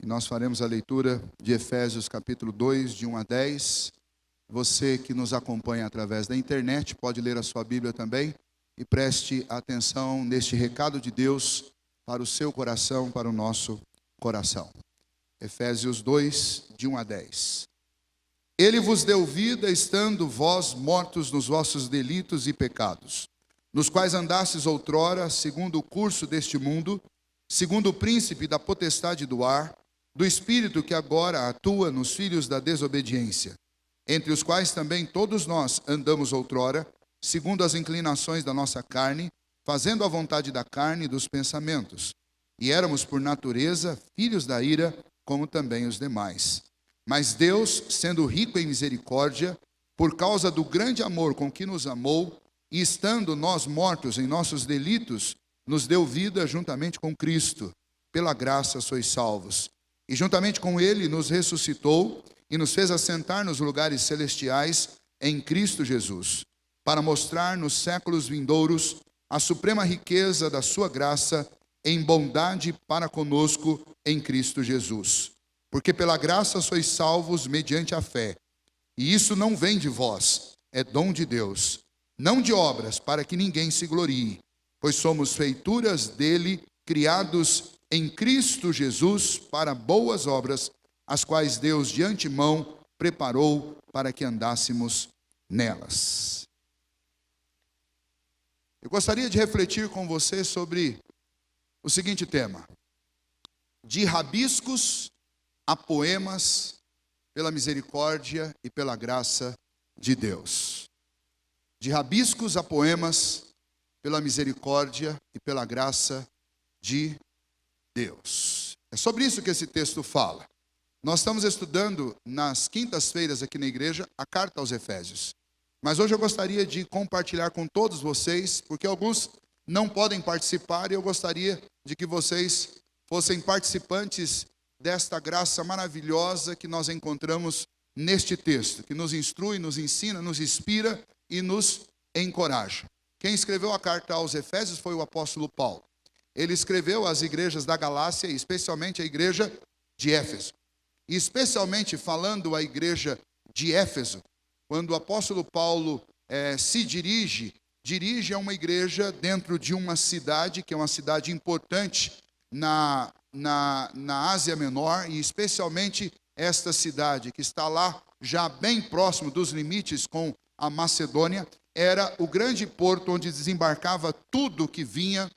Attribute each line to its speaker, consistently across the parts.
Speaker 1: E nós faremos a leitura de Efésios capítulo 2, de 1 a 10. Você que nos acompanha através da internet pode ler a sua Bíblia também e preste atenção neste recado de Deus para o seu coração, para o nosso coração. Efésios 2, de 1 a 10. Ele vos deu vida, estando vós mortos nos vossos delitos e pecados, nos quais andastes outrora, segundo o curso deste mundo, segundo o príncipe da potestade do ar, do espírito que agora atua nos filhos da desobediência, entre os quais também todos nós andamos outrora, segundo as inclinações da nossa carne, fazendo a vontade da carne e dos pensamentos. E éramos por natureza filhos da ira, como também os demais. Mas Deus, sendo rico em misericórdia, por causa do grande amor com que nos amou, e estando nós mortos em nossos delitos, nos deu vida juntamente com Cristo. Pela graça sois salvos. E juntamente com Ele nos ressuscitou e nos fez assentar nos lugares celestiais em Cristo Jesus, para mostrar nos séculos vindouros a suprema riqueza da sua graça em bondade para conosco em Cristo Jesus. Porque pela graça sois salvos mediante a fé. E isso não vem de vós, é dom de Deus, não de obras, para que ninguém se glorie, pois somos feituras dele, criados em Cristo Jesus para boas obras, as quais Deus de antemão preparou para que andássemos nelas. Eu gostaria de refletir com você sobre o seguinte tema: de rabiscos a poemas, pela misericórdia e pela graça de Deus. De rabiscos a poemas, pela misericórdia e pela graça de Deus. É sobre isso que esse texto fala. Nós estamos estudando nas quintas-feiras aqui na igreja a carta aos Efésios. Mas hoje eu gostaria de compartilhar com todos vocês, porque alguns não podem participar e eu gostaria de que vocês fossem participantes desta graça maravilhosa que nós encontramos neste texto, que nos instrui, nos ensina, nos inspira e nos encoraja. Quem escreveu a carta aos Efésios foi o apóstolo Paulo. Ele escreveu às igrejas da Galácia, e especialmente a igreja de Éfeso. E especialmente falando à igreja de Éfeso, quando o apóstolo Paulo se dirige a uma igreja dentro de uma cidade, que é uma cidade importante na Ásia Menor, e especialmente esta cidade, que está lá já bem próximo dos limites com a Macedônia, era o grande porto onde desembarcava tudo que vinha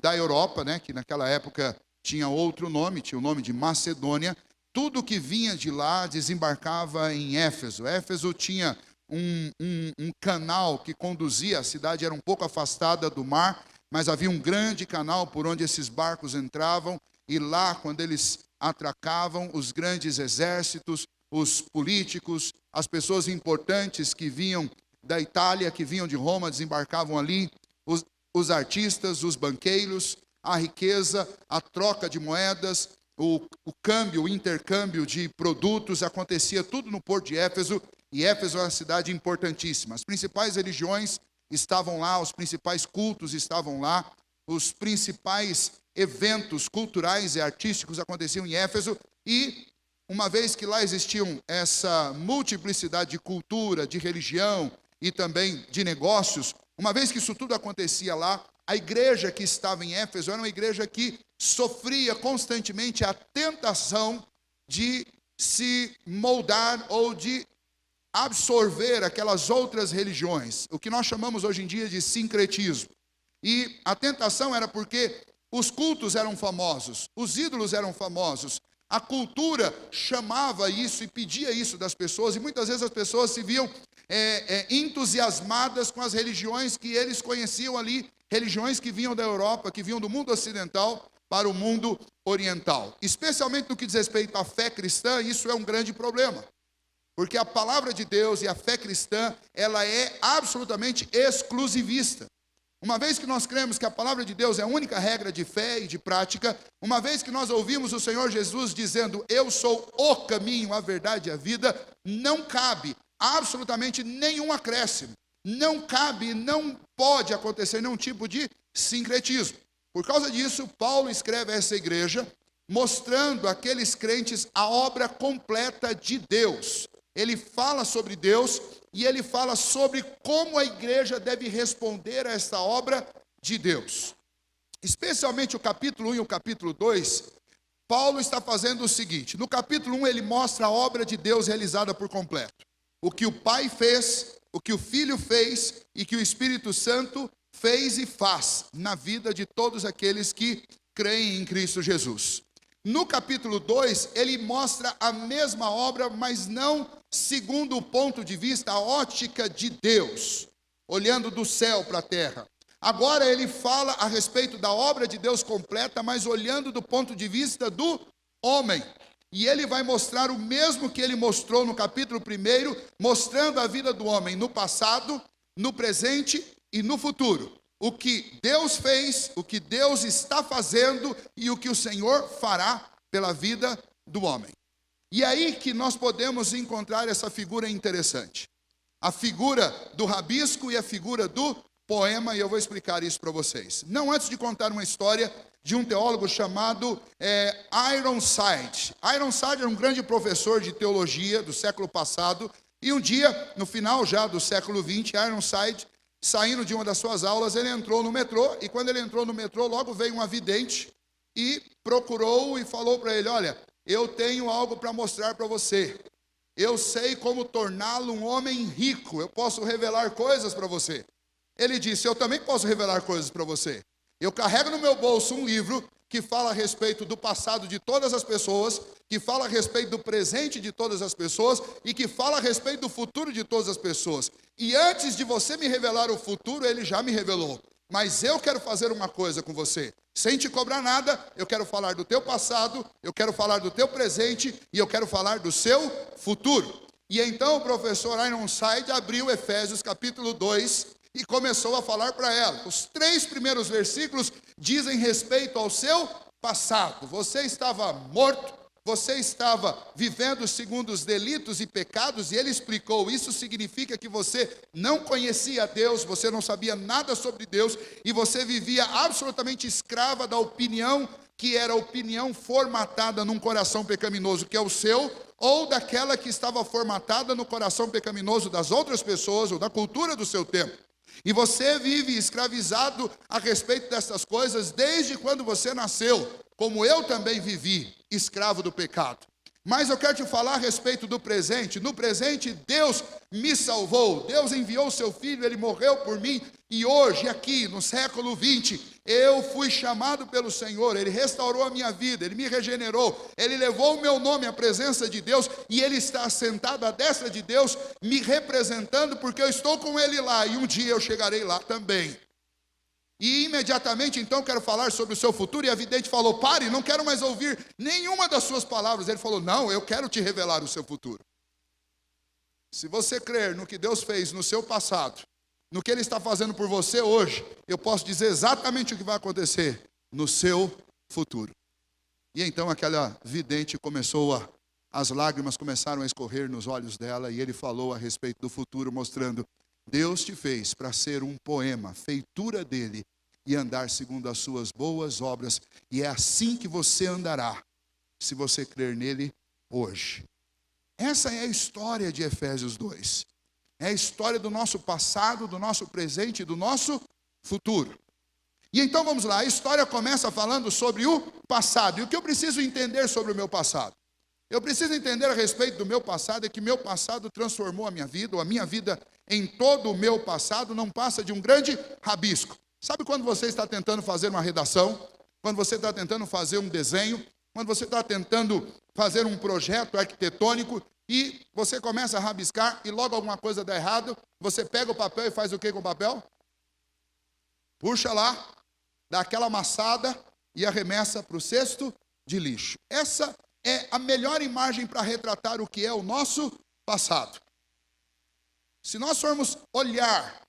Speaker 1: da Europa, né, que naquela época tinha outro nome, tinha o nome de Macedônia. Tudo que vinha de lá desembarcava em Éfeso. Éfeso tinha um canal que conduzia, a cidade era um pouco afastada do mar, mas havia um grande canal por onde esses barcos entravam, e lá, quando eles atracavam, os grandes exércitos, os políticos, as pessoas importantes que vinham da Itália, que vinham de Roma, desembarcavam ali, os artistas, os banqueiros, a riqueza, a troca de moedas, o câmbio, o intercâmbio de produtos, acontecia tudo no porto de Éfeso, e Éfeso é uma cidade importantíssima. As principais religiões estavam lá, os principais cultos estavam lá, os principais eventos culturais e artísticos aconteciam em Éfeso, e uma vez que lá existiam essa multiplicidade de cultura, de religião e também de negócios, uma vez que isso tudo acontecia lá, a igreja que estava em Éfeso era uma igreja que sofria constantemente a tentação de se moldar ou de absorver aquelas outras religiões, o que nós chamamos hoje em dia de sincretismo. E a tentação era porque os cultos eram famosos, os ídolos eram famosos, a cultura chamava isso e pedia isso das pessoas, e muitas vezes as pessoas se viam entusiasmadas com as religiões que eles conheciam ali, religiões que vinham da Europa, que vinham do mundo ocidental para o mundo oriental. Especialmente no que diz respeito à fé cristã, isso é um grande problema. Porque a palavra de Deus e a fé cristã, ela é absolutamente exclusivista. Uma vez que nós cremos que a palavra de Deus é a única regra de fé e de prática, uma vez que nós ouvimos o Senhor Jesus dizendo: eu sou o caminho, a verdade e a vida, não cabe absolutamente nenhum acréscimo. Não cabe, não pode acontecer nenhum tipo de sincretismo. Por causa disso, Paulo escreve a essa igreja, mostrando àqueles crentes a obra completa de Deus. Ele fala sobre Deus e ele fala sobre como a igreja deve responder a esta obra de Deus. Especialmente o capítulo 1 e o capítulo 2, Paulo está fazendo o seguinte: no capítulo 1 ele mostra a obra de Deus realizada por completo. O que o Pai fez, o que o Filho fez e que o Espírito Santo fez e faz na vida de todos aqueles que creem em Cristo Jesus. No capítulo 2, ele mostra a mesma obra, mas não segundo o ponto de vista, a ótica de Deus, olhando do céu para a terra. Agora ele fala a respeito da obra de Deus completa, mas olhando do ponto de vista do homem. E ele vai mostrar o mesmo que ele mostrou no capítulo 1, mostrando a vida do homem no passado, no presente e no futuro. O que Deus fez, o que Deus está fazendo e o que o Senhor fará pela vida do homem. E aí que nós podemos encontrar essa figura interessante. A figura do rabisco e a figura do poema, e eu vou explicar isso para vocês. Não antes de contar uma história de um teólogo chamado Ironside. Ironside era um grande professor de teologia do século passado, e um dia, no final já do século 20, Ironside, saindo de uma das suas aulas, ele entrou no metrô, e quando ele entrou no metrô, logo veio um vidente e procurou e falou para ele: olha, eu tenho algo para mostrar para você. Eu sei como torná-lo um homem rico, eu posso revelar coisas para você. Ele disse: eu também posso revelar coisas para você. Eu carrego no meu bolso um livro que fala a respeito do passado de todas as pessoas, que fala a respeito do presente de todas as pessoas e que fala a respeito do futuro de todas as pessoas. E antes de você me revelar o futuro, ele já me revelou. Mas eu quero fazer uma coisa com você. Sem te cobrar nada, eu quero falar do teu passado, eu quero falar do teu presente e eu quero falar do seu futuro. E então o professor Ironside abriu Efésios capítulo 2 e começou a falar para ela. Os 3 primeiros versículos dizem respeito ao seu passado. Você estava morto, você estava vivendo segundo os delitos e pecados, e ele explicou: isso significa que você não conhecia Deus, você não sabia nada sobre Deus, e você vivia absolutamente escrava da opinião, que era a opinião formatada num coração pecaminoso, que é o seu, ou daquela que estava formatada no coração pecaminoso das outras pessoas, ou da cultura do seu tempo. E você vive escravizado a respeito dessas coisas desde quando você nasceu, como eu também vivi, escravo do pecado. Mas eu quero te falar a respeito do presente. No presente, Deus me salvou, Deus enviou o seu Filho, Ele morreu por mim, e hoje, aqui, no século 20, eu fui chamado pelo Senhor, Ele restaurou a minha vida, Ele me regenerou, Ele levou o meu nome à presença de Deus, e Ele está sentado à destra de Deus, me representando, porque eu estou com Ele lá, e um dia eu chegarei lá também. E imediatamente, então, quero falar sobre o seu futuro, e a vidente falou: pare, não quero mais ouvir nenhuma das suas palavras. Ele falou: não, eu quero te revelar o seu futuro. Se você crer no que Deus fez no seu passado, no que Ele está fazendo por você hoje, eu posso dizer exatamente o que vai acontecer no seu futuro. E então aquela vidente as lágrimas começaram a escorrer nos olhos dela, e ele falou a respeito do futuro, mostrando: Deus te fez para ser um poema, feitura dele, e andar segundo as suas boas obras, e é assim que você andará, se você crer nele hoje. Essa é a história de Efésios 2. É a história do nosso passado, do nosso presente e do nosso futuro. E então vamos lá, a história começa falando sobre o passado. E o que eu preciso entender sobre o meu passado? Eu preciso entender a respeito do meu passado, é que meu passado transformou a minha vida, ou a minha vida em todo o meu passado não passa de um grande rabisco. Sabe quando você está tentando fazer uma redação, quando você está tentando fazer um desenho, quando você está tentando fazer um projeto arquitetônico e você começa a rabiscar e logo alguma coisa dá errado, você pega o papel e faz o que com o papel? Puxa lá, dá aquela amassada e arremessa para o cesto de lixo. Essa é a melhor imagem para retratar o que é o nosso passado. Se nós formos olhar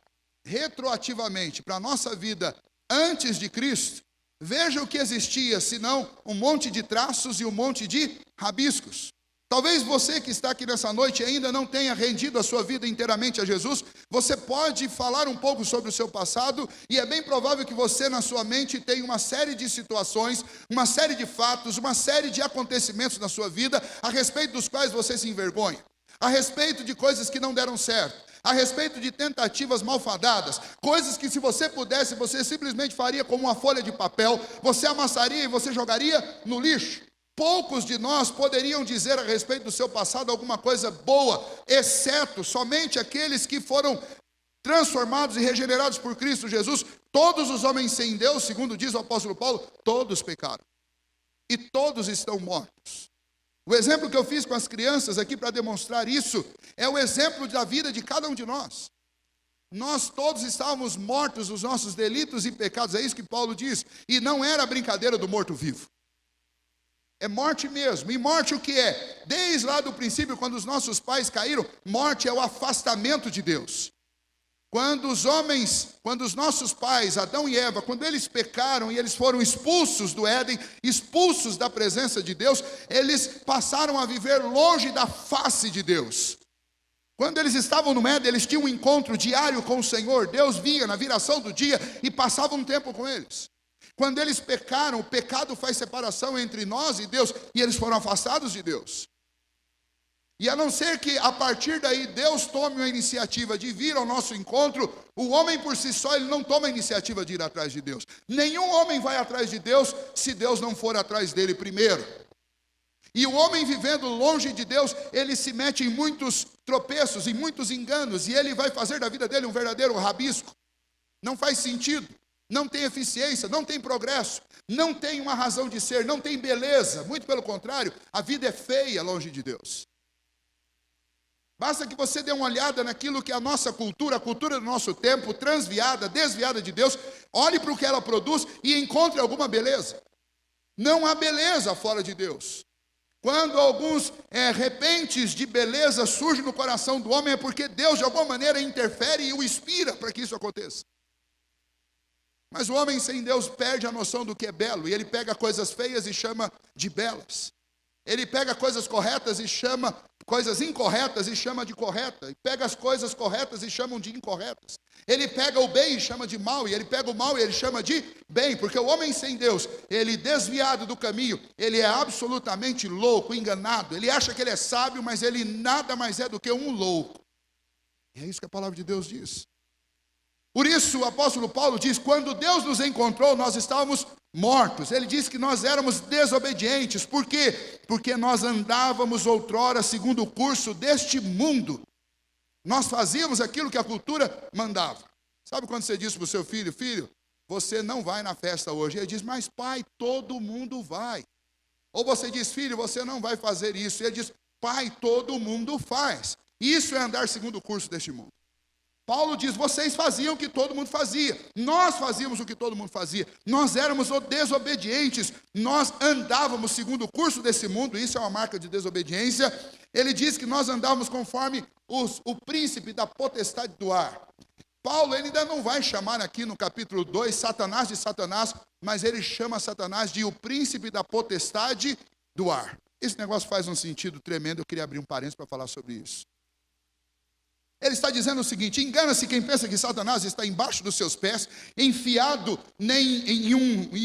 Speaker 1: retroativamente para a nossa vida antes de Cristo, veja o que existia, senão um monte de traços e um monte de rabiscos. Talvez você que está aqui nessa noite ainda não tenha rendido a sua vida inteiramente a Jesus. Você pode falar um pouco sobre o seu passado, e é bem provável que você na sua mente tenha uma série de situações, uma série de fatos, uma série de acontecimentos na sua vida, a respeito dos quais você se envergonha, a respeito de coisas que não deram certo, a respeito de tentativas malfadadas, coisas que se você pudesse, você simplesmente faria como uma folha de papel, você amassaria e você jogaria no lixo. Poucos de nós poderiam dizer a respeito do seu passado alguma coisa boa, exceto somente aqueles que foram transformados e regenerados por Cristo Jesus. Todos os homens sem Deus, segundo diz o apóstolo Paulo, todos pecaram. E todos estão mortos. O exemplo que eu fiz com as crianças aqui para demonstrar isso, é o exemplo da vida de cada um de nós. Nós todos estávamos mortos dos nossos delitos e pecados, é isso que Paulo diz. E não era brincadeira do morto-vivo. É morte mesmo. E morte o que é? Desde lá do princípio, quando os nossos pais caíram, morte é o afastamento de Deus. Quando os nossos pais, Adão e Eva, quando eles pecaram e eles foram expulsos do Éden, expulsos da presença de Deus, eles passaram a viver longe da face de Deus. Quando eles estavam no Éden, eles tinham um encontro diário com o Senhor. Deus vinha na viração do dia e passava um tempo com eles. Quando eles pecaram, o pecado faz separação entre nós e Deus, e eles foram afastados de Deus. E a não ser que a partir daí Deus tome a iniciativa de vir ao nosso encontro, o homem por si só, ele não toma a iniciativa de ir atrás de Deus. Nenhum homem vai atrás de Deus se Deus não for atrás dele primeiro. E o homem vivendo longe de Deus, ele se mete em muitos tropeços, em muitos enganos, e ele vai fazer da vida dele um verdadeiro rabisco. Não faz sentido. Não tem eficiência, não tem progresso, não tem uma razão de ser, não tem beleza. Muito pelo contrário, a vida é feia longe de Deus. Basta que você dê uma olhada naquilo que a nossa cultura, a cultura do nosso tempo, transviada, desviada de Deus, olhe para o que ela produz e encontre alguma beleza. Não há beleza fora de Deus. Quando alguns repentes de beleza surgem no coração do homem, é porque Deus de alguma maneira interfere e o inspira para que isso aconteça. Mas o homem sem Deus perde a noção do que é belo, e ele pega coisas feias e chama de belas. Ele pega coisas corretas e chama coisas incorretas e chama de correta. E pega as coisas corretas e chamam de incorretas. Ele pega o bem e chama de mal, e ele pega o mal e ele chama de bem, porque o homem sem Deus, ele desviado do caminho, ele é absolutamente louco, enganado. Ele acha que ele é sábio, mas ele nada mais é do que um louco. E é isso que a palavra de Deus diz. Por isso o apóstolo Paulo diz, quando Deus nos encontrou, nós estávamos mortos. Ele diz que nós éramos desobedientes. Por quê? Porque nós andávamos outrora segundo o curso deste mundo. Nós fazíamos aquilo que a cultura mandava. Sabe quando você diz para o seu filho, filho, você não vai na festa hoje? Ele diz, mas pai, todo mundo vai. Ou você diz, filho, você não vai fazer isso. Ele diz, pai, todo mundo faz. Isso é andar segundo o curso deste mundo. Paulo diz, vocês faziam o que todo mundo fazia, nós fazíamos o que todo mundo fazia, nós éramos desobedientes, nós andávamos segundo o curso desse mundo, isso é uma marca de desobediência. Ele diz que nós andávamos conforme o príncipe da potestade do ar. Paulo ele ainda não vai chamar aqui no capítulo 2 Satanás de Satanás, mas ele chama Satanás de o príncipe da potestade do ar. Esse negócio faz um sentido tremendo, eu queria abrir um parênteses para falar sobre isso. Ele está dizendo o seguinte, engana-se quem pensa que Satanás está embaixo dos seus pés, enfiado em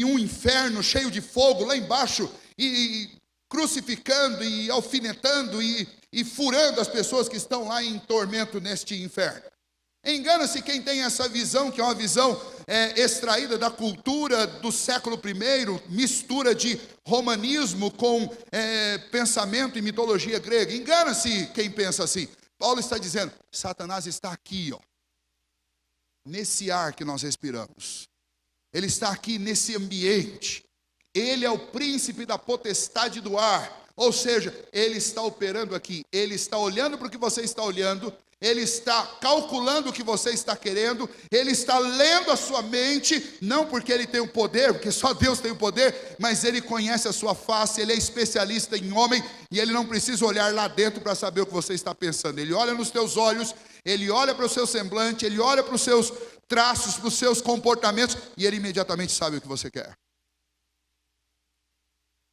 Speaker 1: um inferno cheio de fogo lá embaixo, e crucificando e alfinetando e furando as pessoas que estão lá em tormento neste inferno. Engana-se quem tem essa visão, que é uma visão extraída da cultura do século I, mistura de romanismo com pensamento e mitologia grega. Engana-se quem pensa assim. Paulo está dizendo, Satanás está aqui, ó, nesse ar que nós respiramos. Ele está aqui nesse ambiente. Ele é o príncipe da potestade do ar. Ou seja, ele está operando aqui. Ele está olhando para o que você está olhando. Ele está calculando o que você está querendo. Ele está lendo a sua mente. Não porque ele tem o poder, porque só Deus tem o poder. Mas ele conhece a sua face. Ele é especialista em homem. E ele não precisa olhar lá dentro para saber o que você está pensando. Ele olha nos teus olhos. Ele olha para o seu semblante. Ele olha para os seus traços, para os seus comportamentos. E ele imediatamente sabe o que você quer.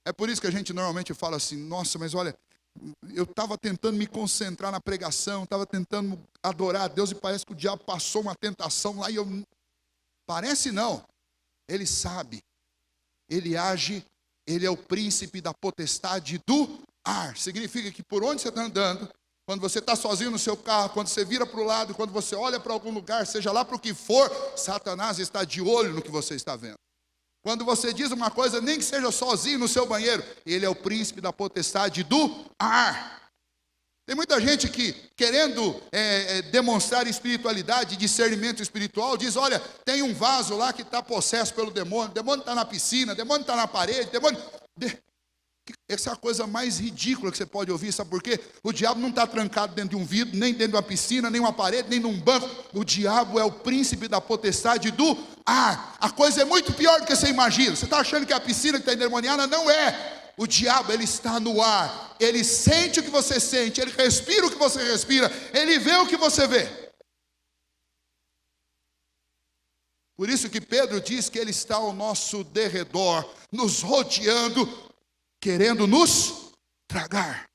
Speaker 1: É por isso que a gente normalmente fala assim, nossa, mas olha, Eu estava tentando me concentrar na pregação, estava tentando adorar a Deus e parece que o diabo passou uma tentação lá e eu... Parece não, ele sabe, ele age, ele é o príncipe da potestade do ar. Significa que por onde você está andando, quando você está sozinho no seu carro, quando você vira para o lado, quando você olha para algum lugar, seja lá para o que for, Satanás está de olho no que você está vendo. Quando você diz uma coisa, nem que seja sozinho no seu banheiro, ele é o príncipe da potestade do ar. Tem muita gente que, querendo demonstrar espiritualidade, discernimento espiritual, diz, olha, tem um vaso lá que está possesso pelo demônio, o demônio está na piscina, o demônio está na parede, Essa é a coisa mais ridícula que você pode ouvir, sabe por quê? O diabo não está trancado dentro de um vidro, nem dentro de uma piscina, nem uma parede, nem num banco. O diabo é o príncipe da potestade do ar. A coisa é muito pior do que você imagina. Você está achando que a piscina que está endemoniada? Não é. O diabo, ele está no ar. Ele sente o que você sente, ele respira o que você respira, ele vê o que você vê. Por isso que Pedro diz que ele está ao nosso derredor, nos rodeando, querendo nos tragar.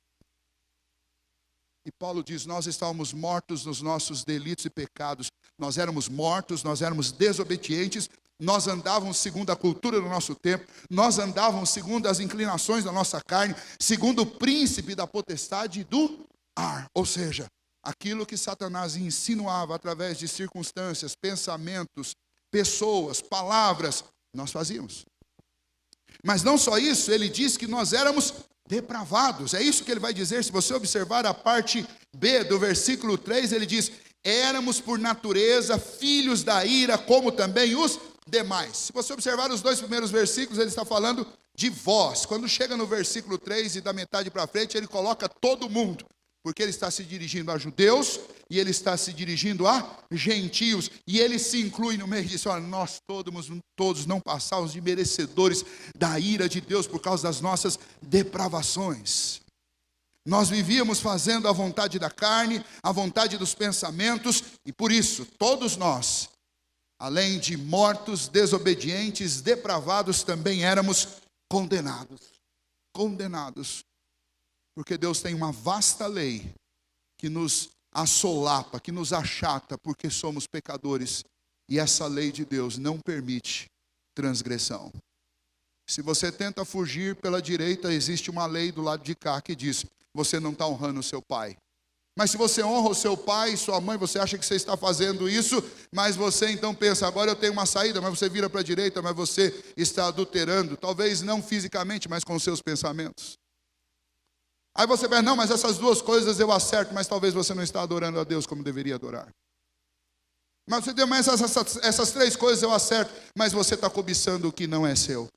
Speaker 1: E Paulo diz, nós estávamos mortos nos nossos delitos e pecados. Nós éramos mortos, nós éramos desobedientes, nós andávamos segundo a cultura do nosso tempo, nós andávamos segundo as inclinações da nossa carne, segundo o príncipe da potestade do ar. Ou seja, aquilo que Satanás insinuava através de circunstâncias, pensamentos, pessoas, palavras, nós fazíamos. Mas não só isso, ele diz que nós éramos depravados. É isso que ele vai dizer, se você observar a parte B do versículo 3, ele diz, éramos por natureza filhos da ira, como também os demais. Se você observar os dois primeiros versículos, ele está falando de vós. Quando chega no versículo 3 e da metade para frente, ele coloca todo mundo. Porque ele está se dirigindo a judeus e ele está se dirigindo a gentios. E ele se inclui no meio e diz, olha, nós todos não passávamos de merecedores da ira de Deus por causa das nossas depravações. Nós vivíamos fazendo a vontade da carne, a vontade dos pensamentos. E por isso, todos nós, além de mortos, desobedientes, depravados, também éramos condenados. Condenados. Porque Deus tem uma vasta lei que nos assolapa, que nos achata, porque somos pecadores. E essa lei de Deus não permite transgressão. Se você tenta fugir pela direita, existe uma lei do lado de cá que diz, você não está honrando o seu pai. Mas se você honra o seu pai e sua mãe, você acha que você está fazendo isso, mas você então pensa, agora eu tenho uma saída, mas você vira para a direita, mas você está adulterando. Talvez não fisicamente, mas com os seus pensamentos. Aí você pensa, não, mas essas duas coisas eu acerto, mas talvez você não está adorando a Deus como deveria adorar. Mas você diz, mas essas três coisas eu acerto, mas você está cobiçando o que não é seu.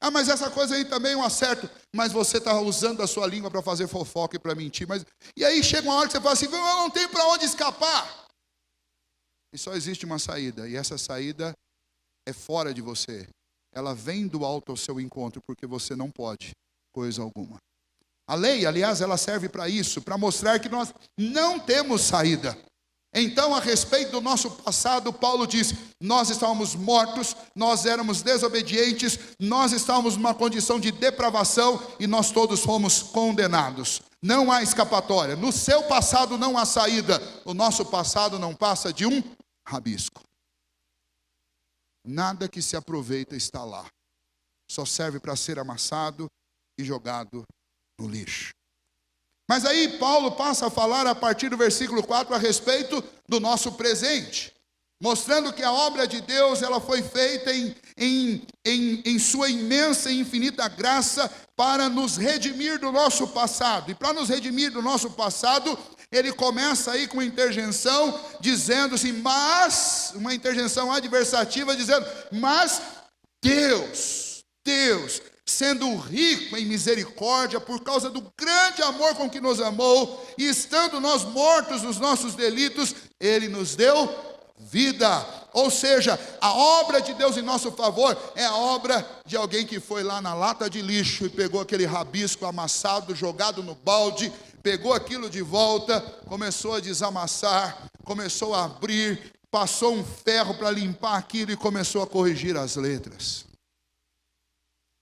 Speaker 1: Ah, mas essa coisa aí também eu acerto, mas você está usando a sua língua para fazer fofoca e para mentir. E aí chega uma hora que você fala assim, eu não tenho para onde escapar. E só existe uma saída, e essa saída é fora de você. Ela vem do alto ao seu encontro, porque você não pode coisa alguma. A lei, aliás, ela serve para isso, para mostrar que nós não temos saída. Então, a respeito do nosso passado, Paulo diz, nós estávamos mortos, nós éramos desobedientes, nós estávamos numa condição de depravação e nós todos fomos condenados. Não há escapatória. No seu passado não há saída. O nosso passado não passa de um rabisco. Nada que se aproveita está lá. Só serve para ser amassado e jogado no lixo. Mas aí Paulo passa a falar a partir do versículo 4 a respeito do nosso presente, mostrando que a obra de Deus ela foi feita em sua imensa e infinita graça para nos redimir do nosso passado. E para nos redimir do nosso passado, ele começa aí com uma interjeição dizendo assim, mas, uma interjeição adversativa dizendo, mas Deus, sendo rico em misericórdia, por causa do grande amor com que nos amou, e estando nós mortos nos nossos delitos, Ele nos deu vida. Ou seja, a obra de Deus em nosso favor é a obra de alguém que foi lá na lata de lixo e pegou aquele rabisco amassado, jogado no balde, pegou aquilo de volta, começou a desamassar, começou a abrir, passou um ferro para limpar aquilo e começou a corrigir as letras.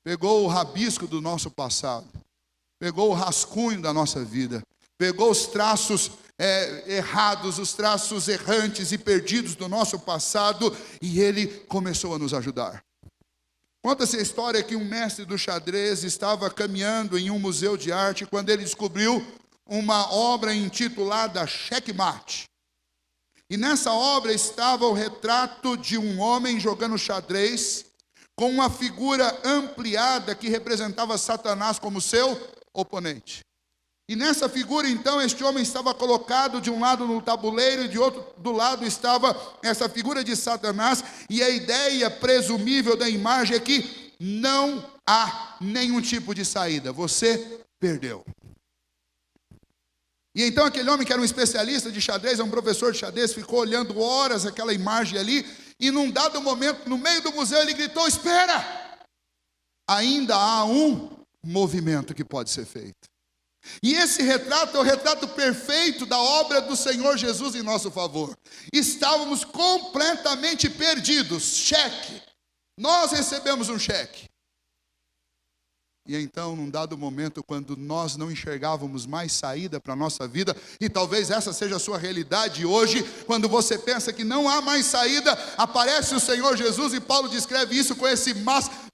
Speaker 1: Pegou o rabisco do nosso passado pegou o rascunho da nossa vida, pegou os traços errados, os traços errantes e perdidos do nosso passado, e Ele começou a nos ajudar. Conta-se a história que um mestre do xadrez estava caminhando em um museu de arte quando ele descobriu uma obra intitulada Checkmate. E nessa obra estava o retrato de um homem jogando xadrez, com uma figura ampliada que representava Satanás como seu oponente. E nessa figura, então, este homem estava colocado de um lado no tabuleiro e de outro do lado estava essa figura de Satanás. E a ideia presumível da imagem é que não há nenhum tipo de saída. Você perdeu. E então aquele homem que era um especialista de xadrez, um professor de xadrez, ficou olhando horas aquela imagem ali. E num dado momento, no meio do museu, ele gritou: espera! Ainda há um movimento que pode ser feito. E esse retrato é o retrato perfeito da obra do Senhor Jesus em nosso favor. Estávamos completamente perdidos. Cheque. Nós recebemos um cheque. E então, num dado momento, quando nós não enxergávamos mais saída para a nossa vida, e talvez essa seja a sua realidade hoje, quando você pensa que não há mais saída, aparece o Senhor Jesus, e Paulo descreve isso com esse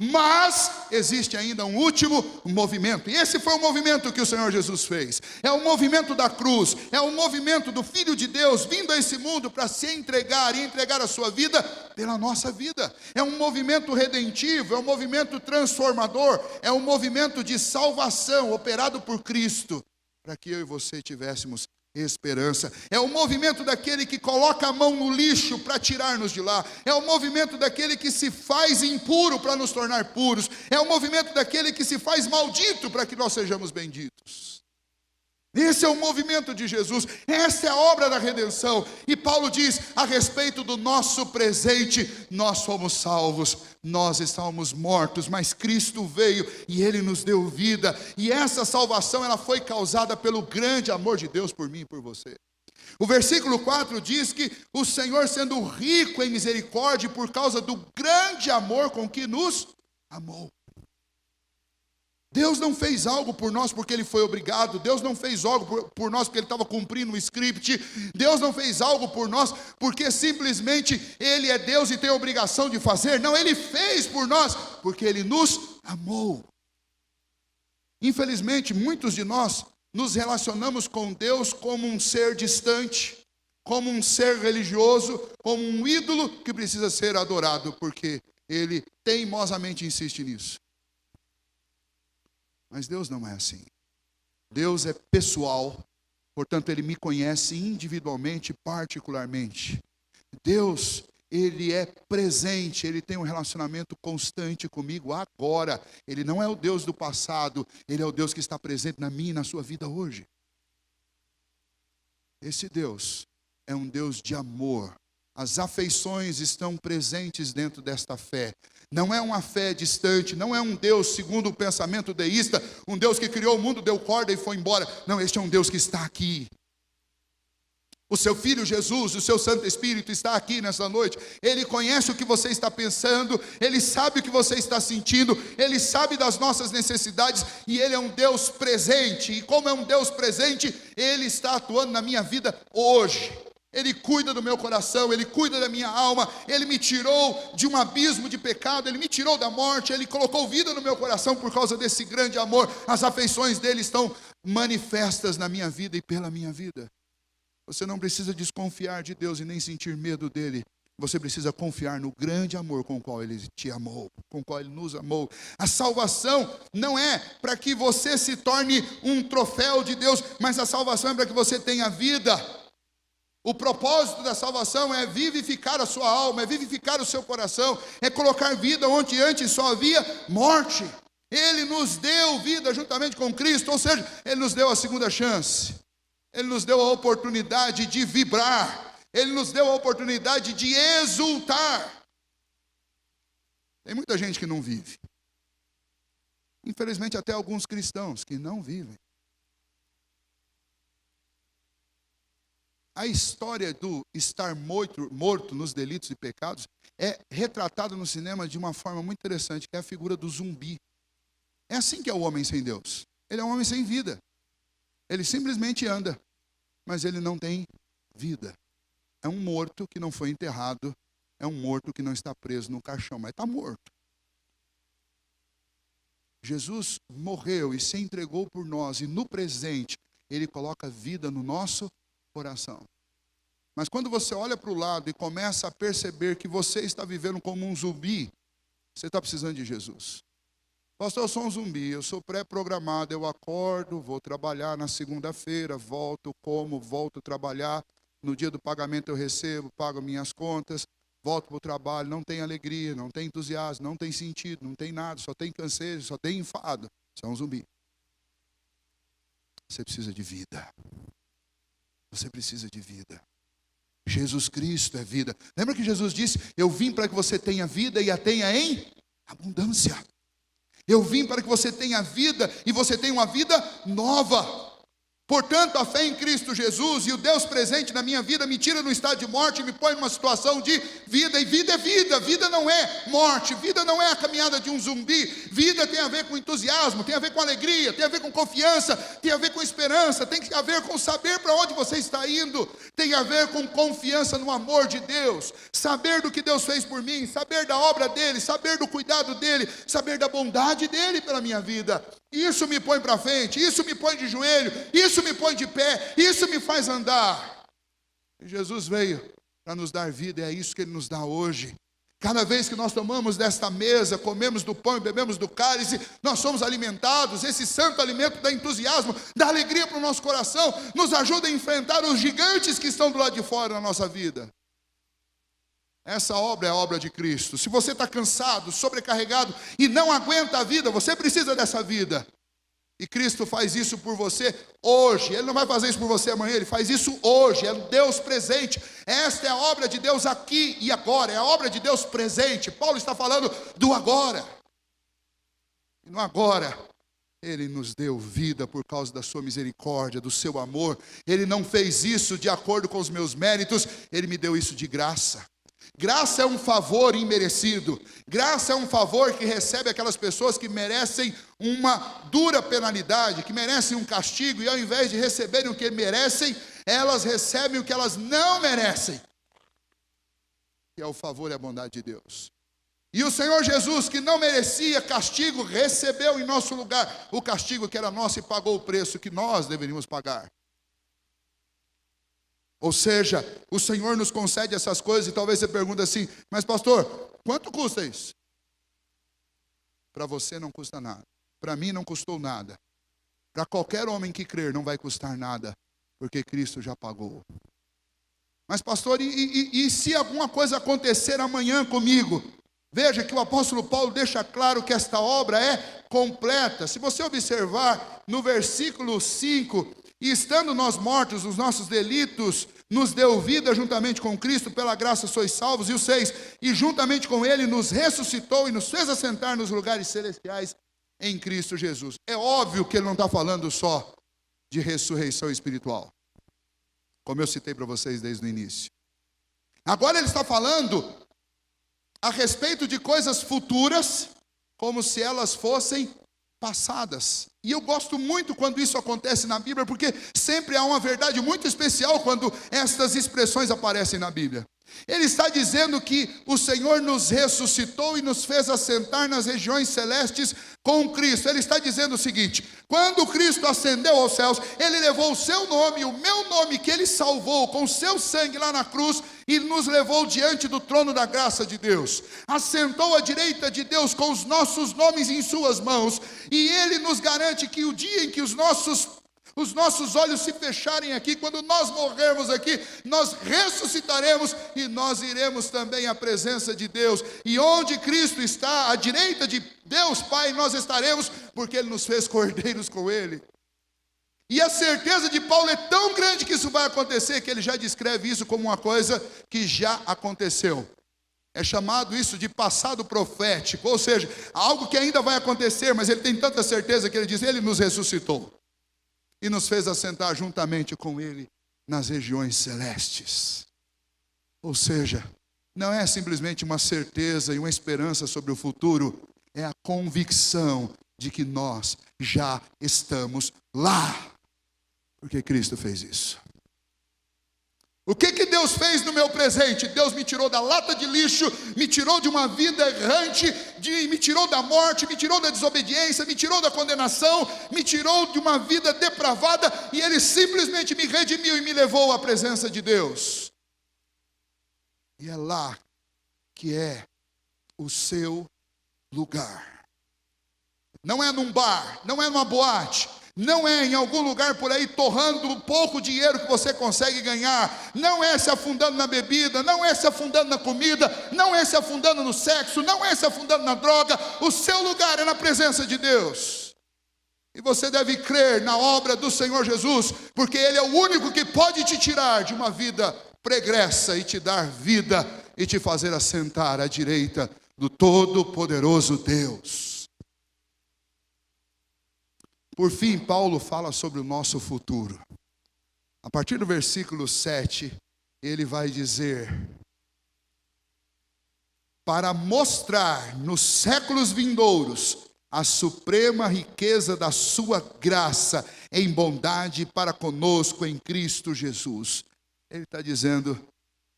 Speaker 1: mas existe ainda um último movimento. E esse foi o movimento que o Senhor Jesus fez. É o movimento da cruz, é o movimento do Filho de Deus vindo a esse mundo para se entregar e entregar a sua vida pela nossa vida. É um movimento redentivo, é um movimento transformador, é um movimento de salvação operado por Cristo, para que eu e você tivéssemos esperança. É o movimento daquele que coloca a mão no lixo para tirar-nos de lá. É o movimento daquele que se faz impuro para nos tornar puros. É o movimento daquele que se faz maldito para que nós sejamos benditos. Esse é o movimento de Jesus, essa é a obra da redenção. E Paulo diz a respeito do nosso presente: nós fomos salvos, nós estávamos mortos, mas Cristo veio e Ele nos deu vida. E essa salvação, ela foi causada pelo grande amor de Deus por mim e por você. O versículo 4 diz que o Senhor, sendo rico em misericórdia, por causa do grande amor com que nos amou. Deus não fez algo por nós porque Ele foi obrigado. Deus não fez algo por nós porque Ele estava cumprindo o script. Deus não fez algo por nós porque simplesmente Ele é Deus e tem a obrigação de fazer. Não, Ele fez por nós porque Ele nos amou. Infelizmente, muitos de nós nos relacionamos com Deus como um ser distante, como um ser religioso, como um ídolo que precisa ser adorado, porque Ele teimosamente insiste nisso. Mas Deus não é assim. Deus é pessoal, portanto Ele me conhece individualmente, particularmente. Deus, Ele é presente, Ele tem um relacionamento constante comigo agora. Ele não é o Deus do passado, Ele é o Deus que está presente na minha e na sua vida hoje. Esse Deus é um Deus de amor. As afeições estão presentes dentro desta fé. Não é uma fé distante, não é um Deus segundo o pensamento deísta, um Deus que criou o mundo, deu corda e foi embora. Não, este é um Deus que está aqui. O seu Filho Jesus, o seu Santo Espírito está aqui nessa noite. Ele conhece o que você está pensando, Ele sabe o que você está sentindo, Ele sabe das nossas necessidades e Ele é um Deus presente. E como é um Deus presente, Ele está atuando na minha vida hoje. Ele cuida do meu coração, Ele cuida da minha alma, Ele me tirou de um abismo de pecado, Ele me tirou da morte, Ele colocou vida no meu coração por causa desse grande amor. As afeições dEle estão manifestas na minha vida e pela minha vida. Você não precisa desconfiar de Deus e nem sentir medo dEle. Você precisa confiar no grande amor com o qual Ele te amou, com o qual Ele nos amou. A salvação não é para que você se torne um troféu de Deus, mas a salvação é para que você tenha vida. O propósito da salvação é vivificar a sua alma, é vivificar o seu coração, é colocar vida onde antes só havia morte. Ele nos deu vida juntamente com Cristo, ou seja, Ele nos deu a segunda chance. Ele nos deu a oportunidade de vibrar, Ele nos deu a oportunidade de exultar. Tem muita gente que não vive. Infelizmente, até alguns cristãos que não vivem. A história do estar morto nos delitos e pecados é retratada no cinema de uma forma muito interessante, que é a figura do zumbi. É assim que é o homem sem Deus. Ele é um homem sem vida. Ele simplesmente anda, mas ele não tem vida. É um morto que não foi enterrado, é um morto que não está preso no caixão, mas está morto. Jesus morreu e se entregou por nós, e no presente, Ele coloca vida no nosso coração. Mas quando você olha para o lado e começa a perceber que você está vivendo como um zumbi, você está precisando de Jesus. Pastor, eu sou um zumbi, eu sou pré-programado, eu acordo, vou trabalhar na segunda-feira, volto, como, volto a trabalhar, no dia do pagamento eu recebo, pago minhas contas, volto para o trabalho, não tem alegria, não tem entusiasmo, não tem sentido, não tem nada, só tem canseiro, só tem enfado. Você é um zumbi. Você precisa de vida. Você precisa de vida. Jesus Cristo é vida. Lembra que Jesus disse, eu vim para que você tenha vida e a tenha em abundância. Eu vim para que você tenha vida e você tenha uma vida nova. Portanto, a fé em Cristo Jesus e o Deus presente na minha vida me tira no estado de morte e me põe numa situação de vida. E vida é vida, vida não é morte, vida não é a caminhada de um zumbi. Vida tem a ver com entusiasmo, tem a ver com alegria, tem a ver com confiança, tem a ver com esperança, tem a ver com saber para onde você está indo, tem a ver com confiança no amor de Deus, saber do que Deus fez por mim, saber da obra dele, saber do cuidado dele, saber da bondade dele pela minha vida. Isso me põe para frente, isso me põe de joelho, isso me põe de pé, isso me faz andar. E Jesus veio para nos dar vida, e é isso que Ele nos dá hoje. Cada vez que nós tomamos desta mesa, comemos do pão e bebemos do cálice, nós somos alimentados. Esse santo alimento dá entusiasmo, dá alegria para o nosso coração, nos ajuda a enfrentar os gigantes que estão do lado de fora da nossa vida. Essa obra é a obra de Cristo. Se você está cansado, sobrecarregado e não aguenta a vida, você precisa dessa vida. E Cristo faz isso por você hoje. Ele não vai fazer isso por você amanhã, Ele faz isso hoje. É o Deus presente. Esta é a obra de Deus aqui e agora. É a obra de Deus presente. Paulo está falando do agora. E no agora, Ele nos deu vida por causa da sua misericórdia, do seu amor. Ele não fez isso de acordo com os meus méritos. Ele me deu isso de graça. Graça é um favor imerecido. Graça é um favor que recebe aquelas pessoas que merecem uma dura penalidade, que merecem um castigo, e ao invés de receberem o que merecem, elas recebem o que elas não merecem, que é o favor e a bondade de Deus. E o Senhor Jesus, que não merecia castigo, recebeu em nosso lugar o castigo que era nosso e pagou o preço que nós deveríamos pagar. Ou seja, o Senhor nos concede essas coisas, e talvez você pergunte assim, mas pastor, quanto custa isso? Para você não custa nada, para mim não custou nada, para qualquer homem que crer não vai custar nada, porque Cristo já pagou. Mas pastor, e se alguma coisa acontecer amanhã comigo? Veja que o apóstolo Paulo deixa claro que esta obra é completa. Se você observar no versículo 5, e estando nós mortos, os nossos delitos, nos deu vida juntamente com Cristo, pela graça sois salvos. E o 6, e juntamente com Ele nos ressuscitou e nos fez assentar nos lugares celestiais em Cristo Jesus. É óbvio que ele não está falando só de ressurreição espiritual, como eu citei para vocês desde o início. Agora ele está falando a respeito de coisas futuras, como se elas fossem passadas. E eu gosto muito quando isso acontece na Bíblia, porque sempre há uma verdade muito especial quando estas expressões aparecem na Bíblia. Ele está dizendo que o Senhor nos ressuscitou e nos fez assentar nas regiões celestes com Cristo. Ele está dizendo o seguinte: quando Cristo ascendeu aos céus, Ele levou o seu nome, o meu nome que Ele salvou com o seu sangue lá na cruz, e nos levou diante do trono da graça de Deus. Assentou à direita de Deus com os nossos nomes em suas mãos, e Ele nos garante que o dia em que os nossos olhos se fecharem aqui, quando nós morrermos aqui, nós ressuscitaremos e nós iremos também à presença de Deus. E onde Cristo está, à direita de Deus Pai, nós estaremos, porque Ele nos fez cordeiros com Ele. E a certeza de Paulo é tão grande que isso vai acontecer, que ele já descreve isso como uma coisa que já aconteceu. É chamado isso de passado profético, ou seja, algo que ainda vai acontecer, mas ele tem tanta certeza que ele diz: Ele nos ressuscitou e nos fez assentar juntamente com Ele nas regiões celestes. Ou seja, não é simplesmente uma certeza e uma esperança sobre o futuro, é a convicção de que nós já estamos lá. Porque Cristo fez isso. O que Deus fez no meu presente? Deus me tirou da lata de lixo, me tirou de uma vida errante, me tirou da morte, me tirou da desobediência, me tirou da condenação, me tirou de uma vida depravada, e Ele simplesmente me redimiu e me levou à presença de Deus. E é lá que é o seu lugar. Não é num bar, não é numa boate, não é em algum lugar por aí torrando o pouco dinheiro que você consegue ganhar, não é se afundando na bebida, não é se afundando na comida, não é se afundando no sexo, não é se afundando na droga. O seu lugar é na presença de Deus. E você deve crer na obra do Senhor Jesus, porque Ele é o único que pode te tirar de uma vida pregressa e te dar vida e te fazer assentar à direita do Todo-Poderoso Deus. Por fim, Paulo fala sobre o nosso futuro. A partir do versículo 7, ele vai dizer: para mostrar nos séculos vindouros a suprema riqueza da sua graça em bondade para conosco em Cristo Jesus. Ele está dizendo,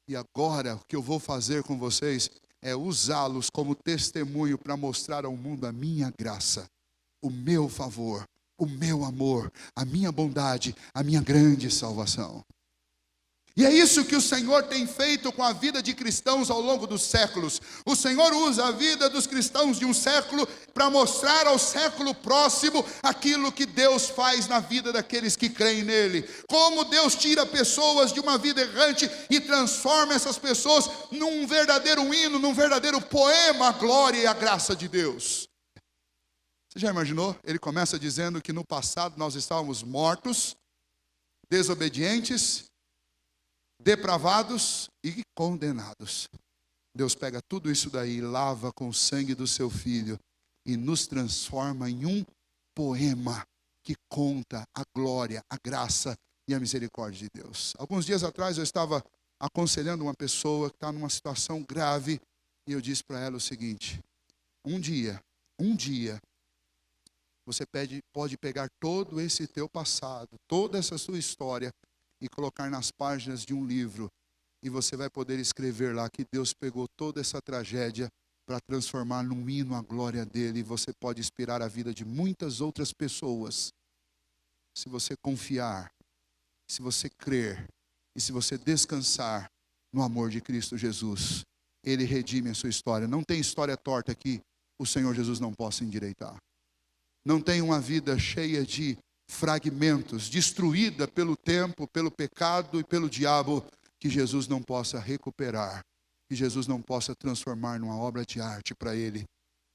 Speaker 1: e agora o que eu vou fazer com vocês é usá-los como testemunho para mostrar ao mundo a minha graça, o meu favor, o meu amor, a minha bondade, a minha grande salvação. E é isso que o Senhor tem feito com a vida de cristãos ao longo dos séculos. O Senhor usa a vida dos cristãos de um século para mostrar ao século próximo aquilo que Deus faz na vida daqueles que creem nele. Como Deus tira pessoas de uma vida errante e transforma essas pessoas num verdadeiro hino, num verdadeiro poema, a glória e a graça de Deus. Você já imaginou? Ele começa dizendo que no passado nós estávamos mortos, desobedientes, depravados e condenados. Deus pega tudo isso daí, lava com o sangue do seu Filho e nos transforma em um poema que conta a glória, a graça e a misericórdia de Deus. Alguns dias atrás eu estava aconselhando uma pessoa que está numa situação grave e eu disse para ela o seguinte: um dia, você pode pegar todo esse teu passado, toda essa sua história e colocar nas páginas de um livro. E você vai poder escrever lá que Deus pegou toda essa tragédia para transformar num hino à glória dele. E você pode inspirar a vida de muitas outras pessoas. Se você confiar, se você crer e se você descansar no amor de Cristo Jesus, Ele redime a sua história. Não tem história torta que o Senhor Jesus não possa endireitar. Não tem uma vida cheia de fragmentos, destruída pelo tempo, pelo pecado e pelo diabo, que Jesus não possa recuperar, que Jesus não possa transformar numa obra de arte para Ele.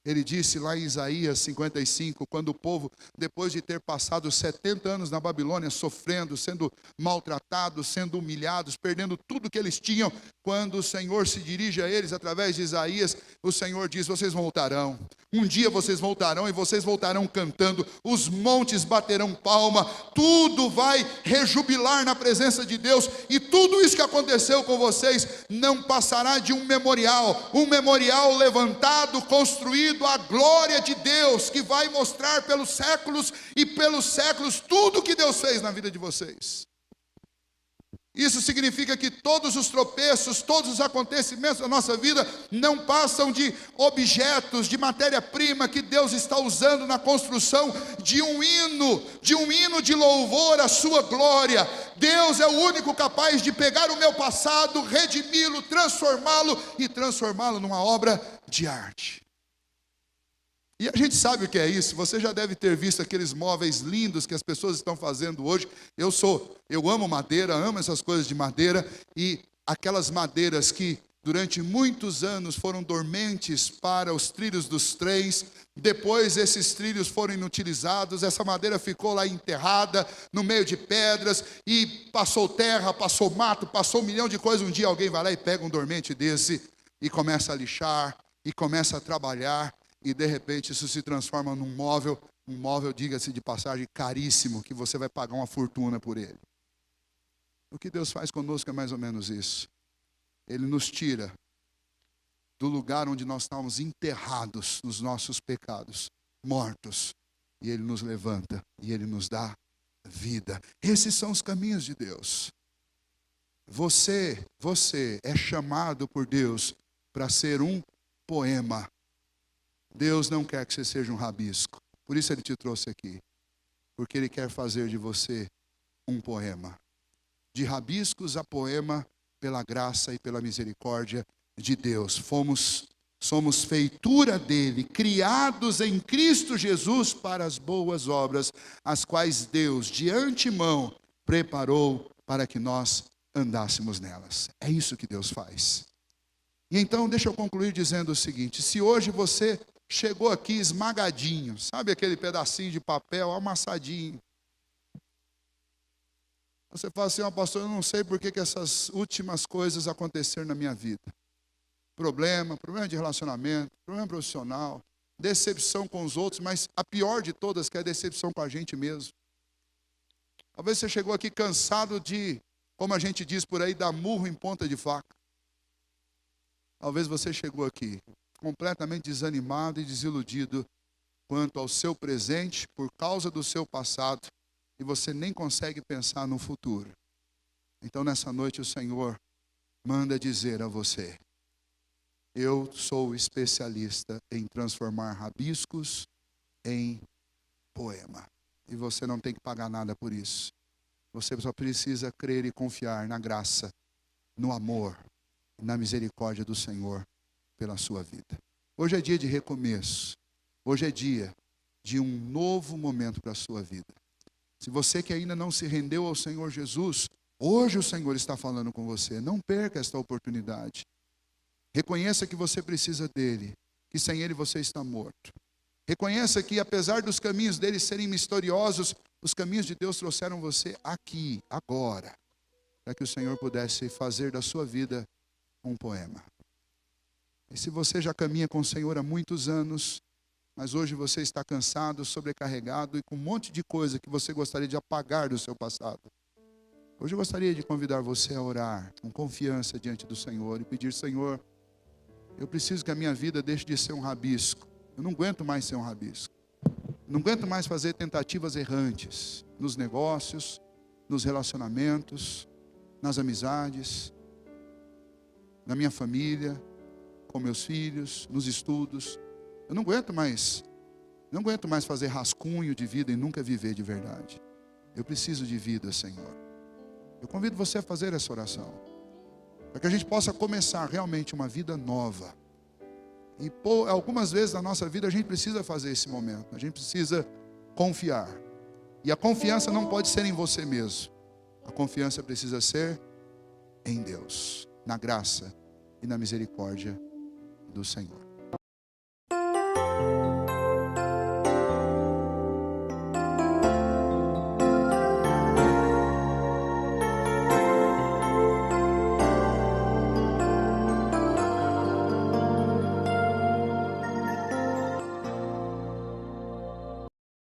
Speaker 1: Ele disse lá em Isaías 55, quando o povo, depois de ter passado 70 anos na Babilônia, sofrendo, sendo maltratados, sendo humilhados, perdendo tudo que eles tinham, quando o Senhor se dirige a eles através de Isaías, o Senhor diz: vocês voltarão. Um dia vocês voltarão e vocês voltarão cantando, os montes baterão palma, tudo vai rejubilar na presença de Deus, e tudo isso que aconteceu com vocês não passará de um memorial levantado, construído à glória de Deus, que vai mostrar pelos séculos e pelos séculos tudo que Deus fez na vida de vocês. Isso significa que todos os tropeços, todos os acontecimentos da nossa vida não passam de objetos, de matéria-prima que Deus está usando na construção de um hino de louvor à sua glória. Deus é o único capaz de pegar o meu passado, redimi-lo, transformá-lo numa obra de arte. E a gente sabe o que é isso. Você já deve ter visto aqueles móveis lindos que as pessoas estão fazendo hoje. Eu amo madeira, amo essas coisas de madeira. E aquelas madeiras que durante muitos anos foram dormentes para os trilhos dos trens. Depois esses trilhos foram inutilizados. Essa madeira ficou lá enterrada no meio de pedras. E passou terra, passou mato, passou um milhão de coisas. Um dia alguém vai lá e pega um dormente desse e começa a lixar e começa a trabalhar. E de repente isso se transforma num móvel, diga-se de passagem, caríssimo, que você vai pagar uma fortuna por ele. O que Deus faz conosco é mais ou menos isso. Ele nos tira do lugar onde nós estávamos enterrados nos nossos pecados, mortos, e Ele nos levanta, e Ele nos dá vida. Esses são os caminhos de Deus. Você é chamado por Deus para ser um poema. Deus não quer que você seja um rabisco. Por isso Ele te trouxe aqui. Porque Ele quer fazer de você um poema. De rabiscos a poema, pela graça e pela misericórdia de Deus. Somos feitura dele, criados em Cristo Jesus para as boas obras, as quais Deus de antemão preparou para que nós andássemos nelas. É isso que Deus faz. E então deixa eu concluir dizendo o seguinte: se hoje você chegou aqui esmagadinho, sabe aquele pedacinho de papel amassadinho, você fala assim: pastor, eu não sei por que essas últimas coisas aconteceram na minha vida. Problema de relacionamento, problema profissional, decepção com os outros, mas a pior de todas que é a decepção com a gente mesmo. Talvez você chegou aqui cansado de, como a gente diz por aí, dar murro em ponta de faca. Talvez você chegou aqui completamente desanimado e desiludido quanto ao seu presente por causa do seu passado e você nem consegue pensar no futuro. Então nessa noite o Senhor manda dizer a você: eu sou especialista em transformar rabiscos em poema. E você não tem que pagar nada por isso. Você só precisa crer e confiar na graça, no amor, na misericórdia do Senhor pela sua vida. Hoje é dia de recomeço. Hoje é dia de um novo momento para a sua vida. Se você que ainda não se rendeu ao Senhor Jesus, hoje o Senhor está falando com você. Não perca esta oportunidade. Reconheça que você precisa dele, que sem ele você está morto. Reconheça que apesar dos caminhos dele serem misteriosos, os caminhos de Deus trouxeram você aqui, agora, para que o Senhor pudesse fazer da sua vida um poema. E se você já caminha com o Senhor há muitos anos, mas hoje você está cansado, sobrecarregado e com um monte de coisa que você gostaria de apagar do seu passado, hoje eu gostaria de convidar você a orar com confiança diante do Senhor e pedir: Senhor, eu preciso que a minha vida deixe de ser um rabisco. Eu não aguento mais ser um rabisco. Não aguento mais fazer tentativas errantes nos negócios, nos relacionamentos, nas amizades, na minha família, com meus filhos, nos estudos. Eu não aguento mais fazer rascunho de vida e nunca viver de verdade. Eu preciso de vida, Senhor. Eu convido você a fazer essa oração, para que a gente possa começar realmente uma vida nova. E algumas vezes na nossa vida a gente precisa fazer esse momento. A gente precisa confiar. E a confiança não pode ser em você mesmo. A confiança precisa ser em Deus, na graça e na misericórdia do Senhor.